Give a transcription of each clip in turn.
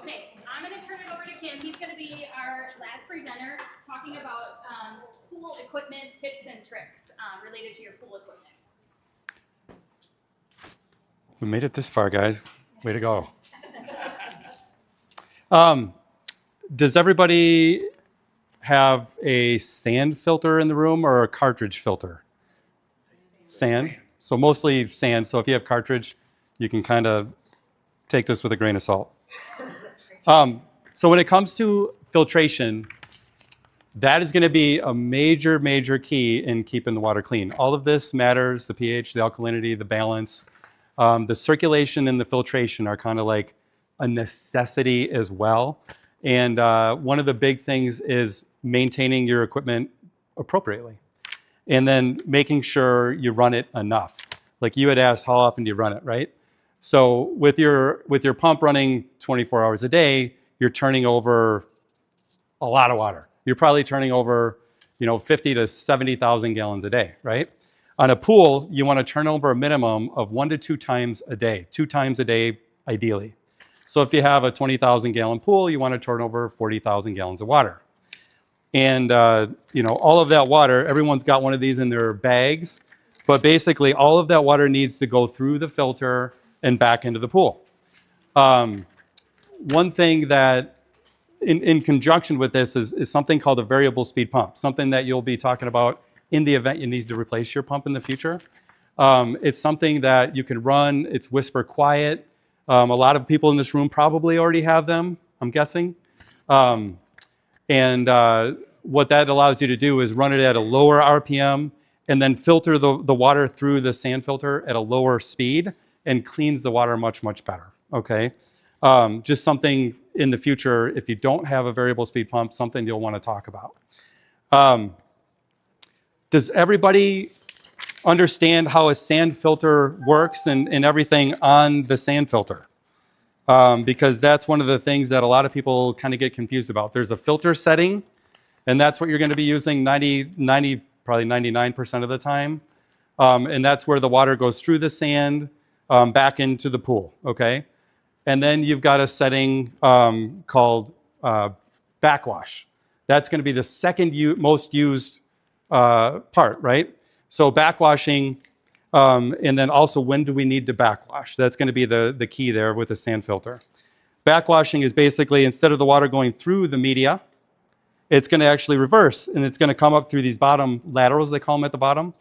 Okay, I'm going to turn it over to Kim. He's going to be our last presenter talking about pool equipment tips and tricks related to your pool equipment. We made it this far, guys. Way to go. Does everybody have a sand filter in the room or a cartridge filter? Sand. So mostly sand. So if you have cartridge, you can kind of take this with a grain of salt. So when it comes to filtration, that is going to be a major, major key in keeping the water clean. All of this matters, the pH, the alkalinity, the balance. The circulation and the filtration are kind of like a necessity as well. And one of the big things is maintaining your equipment appropriately. And then making sure you run it enough. Like you had asked, how often do you run it, right? So with your pump running 24 hours a day, you're turning over a lot of water. You're probably turning over, 50 to 70,000 gallons a day, right? On a pool, you want to turn over a minimum of 1 to 2 times a day, 2 times a day ideally. So if you have a 20,000 gallon pool, you want to turn over 40,000 gallons of water. And, all of that water, everyone's got one of these in their bags, but basically all of that water needs to go through the filter and back into the pool. One thing that in conjunction with this is something called a variable speed pump, something that you'll be talking about in the event you need to replace your pump in the future. It's something that you can run, it's whisper quiet. A lot of people in this room probably already have them, I'm guessing. What that allows you to do is run it at a lower RPM and then filter the water through the sand filter at a lower speed and cleans the water much, much better, okay? Just something in the future, if you don't have a variable speed pump, something you'll want to talk about. Does everybody understand how a sand filter works and everything on the sand filter? Because that's one of the things that a lot of people kind of get confused about. There's a filter setting, and that's what you're going to be using probably 99% of the time. And that's where the water goes through the sand back into the pool, okay? And then you've got a setting called backwash. That's going to be the second most used part, right? So backwashing, and then also when do we need to backwash? That's going to be the key there with the sand filter. Backwashing is basically instead of the water going through the media, it's going to actually reverse, and it's going to come up through these bottom laterals, they call them at the bottom,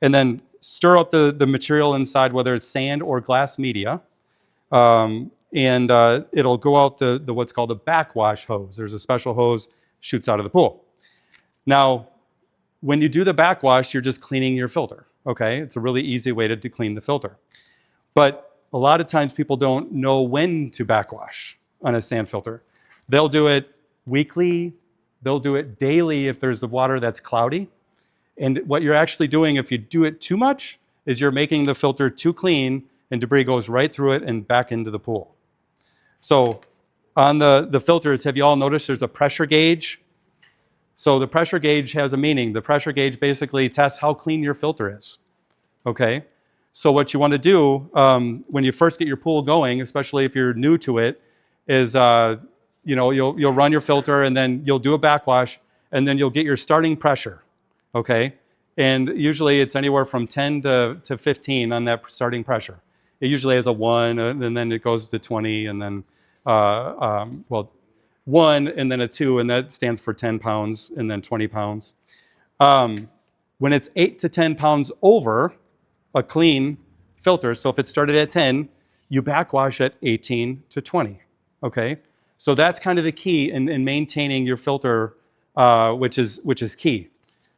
and then stir up the material inside, whether it's sand or glass media, and it'll go out the what's called the backwash hose. There's a special hose shoots out of the pool. Now, when you do the backwash, you're just cleaning your filter, okay? It's a really easy way to clean the filter. But a lot of times people don't know when to backwash on a sand filter. They'll do it weekly, they'll do it daily if there's the water that's cloudy. And what you're actually doing if you do it too much is you're making the filter too clean and debris goes right through it and back into the pool. So on the filters, have you all noticed there's a pressure gauge? So the pressure gauge has a meaning. The pressure gauge basically tests how clean your filter is, okay? So what you want to do when you first get your pool going, especially if you're new to it, is you'll run your filter and then you'll do a backwash and then you'll get your starting pressure, okay? And usually it's anywhere from 10 to 15 on that starting pressure. It usually has a 1 and then it goes to 20 and then, 1 and then a 2, and that stands for 10 pounds and then 20 pounds. When it's 8 to 10 pounds over a clean filter, so if it started at 10, you backwash at 18 to 20, okay? So that's kind of the key in maintaining your filter, which is key.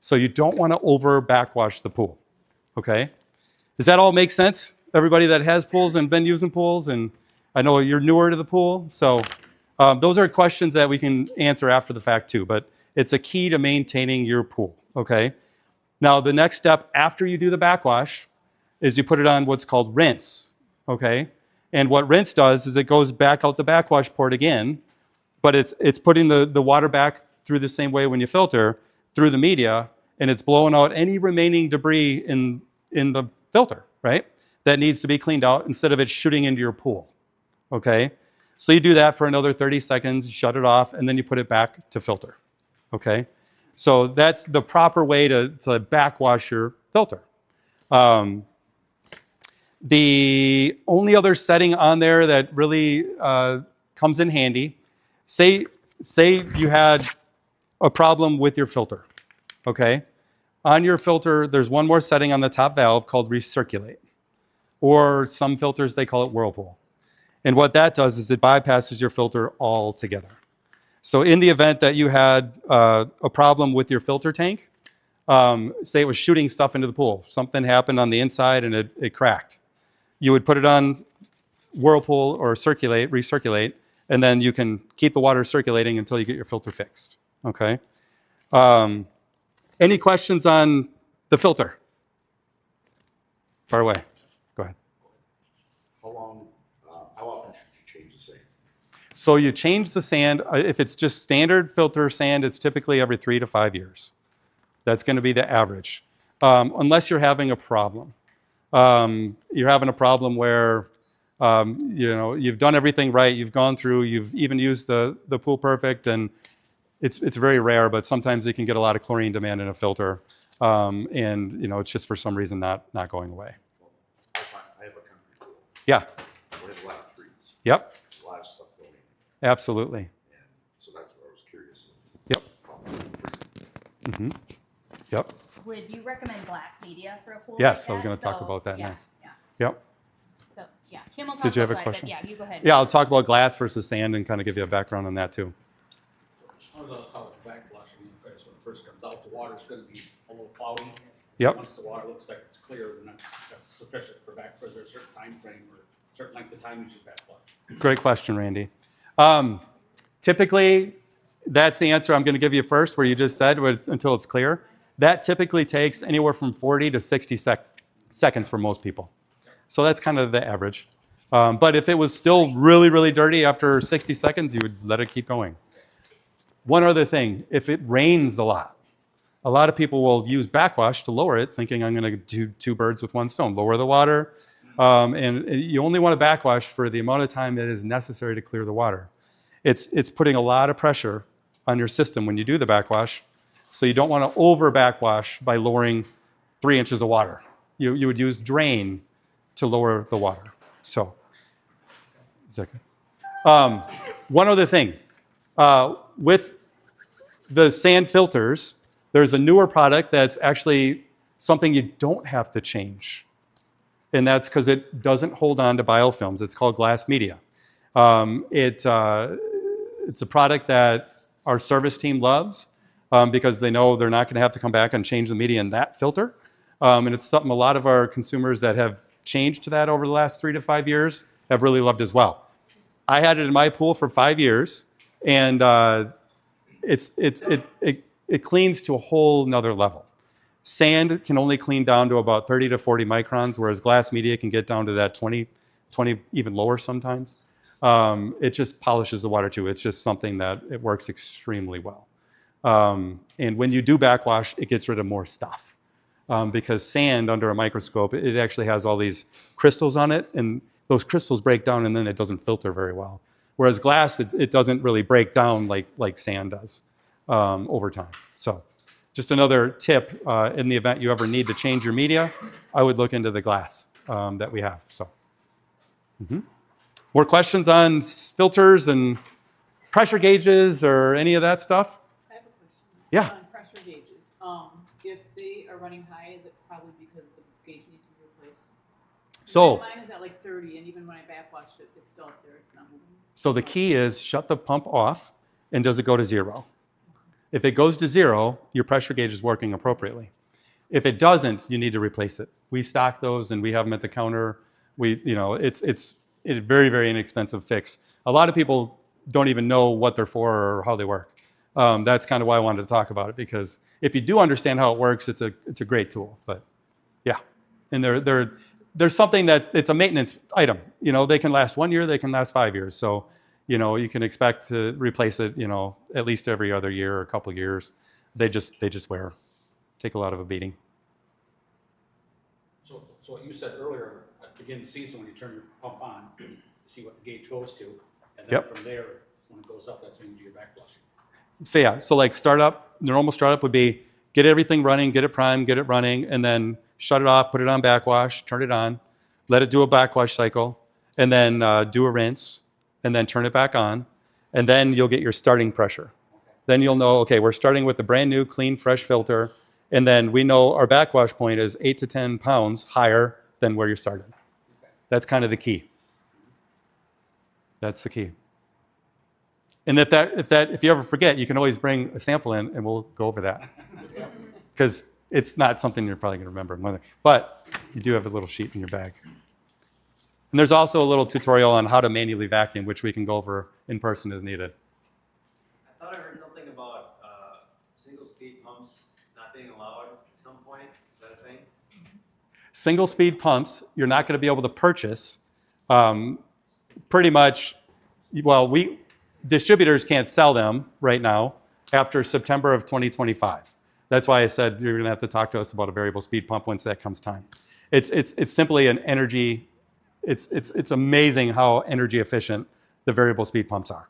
So you don't want to over backwash the pool, okay? Does that all make sense? Everybody that has pools and been using pools, and I know you're newer to the pool, so those are questions that we can answer after the fact too, but it's a key to maintaining your pool, okay? Now, the next step after you do the backwash is you put it on what's called rinse, okay? And what rinse does is it goes back out the backwash port again, but it's putting the water back through the same way when you filter, through the media, and it's blowing out any remaining debris in the filter, right? That needs to be cleaned out instead of it shooting into your pool, okay? So you do that for another 30 seconds, shut it off, and then you put it back to filter. Okay? So that's the proper way to backwash your filter. The only other setting on there that really comes in handy, say you had a problem with your filter, okay? On your filter, there's one more setting on the top valve called Recirculate, or some filters, they call it Whirlpool. And what that does is it bypasses your filter altogether. So in the event that you had a problem with your filter tank, say it was shooting stuff into the pool, something happened on the inside and it cracked. You would put it on Whirlpool or Recirculate, and then you can keep the water circulating until you get your filter fixed, okay? Any questions on the filter? Far away. Go ahead. How often should you change the sand? So you change the sand. If it's just standard filter sand, it's typically every 3 to 5 years. That's going to be the average, unless you're having a problem. You're having a problem where you've done everything right. You've gone through. You've even used the Pool Perfect, and it's very rare. But sometimes you can get a lot of chlorine demand in a filter, and it's just for some reason not going away. I have a country pool. Yeah. We have a lot of trees. Yep. There's a lot of stuff going in. Absolutely. And so that's what I was curious. Yep. Mm-hmm. Yep. Would you recommend glass media for a pool? Yes, like I was that? going to talk about that yeah, next. Yeah. Yep. So yeah, Kim will talk Did you have about a that, question? but yeah, you go ahead. Yeah, I'll talk about glass versus sand and kind of give you a background on that too. I was always taught with backflushing, because when it first comes out, the water's going to be a little cloudy. Yep. Once the water looks like it's clear, then that's sufficient for back. For a certain time frame or a certain length of time you should backflush. Great question, Randy. Typically, that's the answer I'm going to give you first, where you just said until it's clear. That typically takes anywhere from 40 to 60 seconds for most people. So that's kind of the average. But if it was still really, really dirty after 60 seconds, you would let it keep going. One other thing, if it rains a lot of people will use backwash to lower it, thinking I'm going to do 2 birds with 1 stone, lower the water. And you only want to backwash for the amount of time it is necessary to clear the water. It's putting a lot of pressure on your system when you do the backwash. So you don't want to over backwash by lowering 3 inches of water. You would use drain to lower the water. So, is that good? One other thing. With the sand filters, there's a newer product that's actually something you don't have to change. And that's because it doesn't hold on to biofilms. It's called glass media. It's a product that our service team loves because they know they're not going to have to come back and change the media in that filter. And it's something a lot of our consumers that have changed to that over the last 3 to 5 years have really loved as well. I had it in my pool for 5 years, and it cleans to a whole nother level. Sand can only clean down to about 30 to 40 microns, whereas glass media can get down to that 20, even lower sometimes. It just polishes the water too. It's just something that it works extremely well. And when you do backwash, it gets rid of more stuff. Because sand under a microscope, it actually has all these crystals on it, and those crystals break down and then it doesn't filter very well. Whereas glass, it doesn't really break down like sand does over time. So just another tip, in the event you ever need to change your media, I would look into the glass that we have. So, More questions on filters and pressure gauges or any of that stuff? I have a question. Yeah. On pressure gauges. If they are running high, is it probably because the gauge needs to be replaced? So, mine is at like 30, and even when I backwashed it, it's still up there. It's not moving. so the key is shut the pump off, and does it go to 0? If it goes to 0, your pressure gauge is working appropriately. If it doesn't, you need to replace it. We stock those and we have them at the counter. It's a very, very inexpensive fix. A lot of people don't even know what they're for or how they work. That's kind of why I wanted to talk about it, because if you do understand how it works, it's a great tool. But yeah, and there's something that it's a maintenance item. They can last 1 year, they can last 5 years. So you can expect to replace it, at least every other year or a couple of years. They just take a lot of a beating. So what you said earlier, at the beginning of the season, when you turn your pump on, to see what the gauge goes to, And then Yep. from there, when it goes up, that's when you do your back flushing. So yeah, so like startup, the normal startup would be get everything running, get it primed, get it running, and then shut it off, put it on backwash, turn it on, let it do a backwash cycle, and then do a rinse, and then turn it back on, and then you'll get your starting pressure. Then you'll know, okay, we're starting with a brand new, clean, fresh filter, and then we know our backwash point is 8 to 10 pounds higher than where you started. That's kind of the key. That's the key. And if you ever forget, you can always bring a sample in, and we'll go over that. Because it's not something you're probably going to remember. But you do have a little sheet in your bag. And there's also a little tutorial on how to manually vacuum, which we can go over in person as needed. I thought I heard something about single-speed pumps not being allowed at some point. Is that a thing? Single speed pumps, you're not going to be able to purchase. Pretty much, well, distributors can't sell them right now after September of 2025. That's why I said you're going to have to talk to us about a variable speed pump once that comes time. It's simply an energy. It's amazing how energy efficient the variable speed pumps are.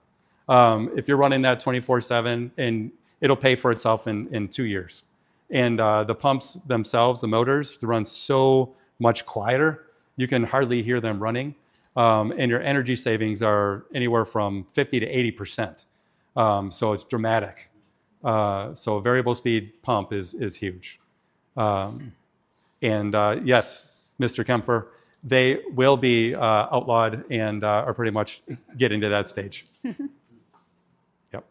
If you're running that 24/7, and it'll pay for itself in 2 years. And the pumps themselves, the motors, they run so much quieter, you can hardly hear them running. And your energy savings are anywhere from 50 to 80%. So it's dramatic. So a variable speed pump is huge. Yes, Mr. Kemper, they will be outlawed and are pretty much getting to that stage. Yep.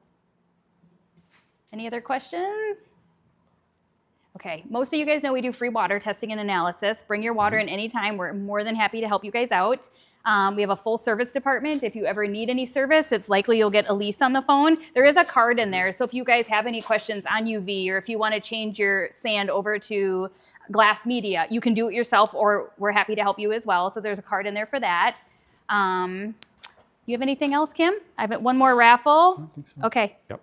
Any other questions? Okay, most of you guys know we do free water testing and analysis. Bring your water in anytime. We're more than happy to help you guys out. We have a full service department. If you ever need any service, it's likely you'll get Elise on the phone. There is a card in there, so if you guys have any questions on UV, or if you want to change your sand over to glass media, you can do it yourself, or we're happy to help you as well. So there's a card in there for that. You have anything else, Kim? I have one more raffle. I don't think so. Okay. Yep.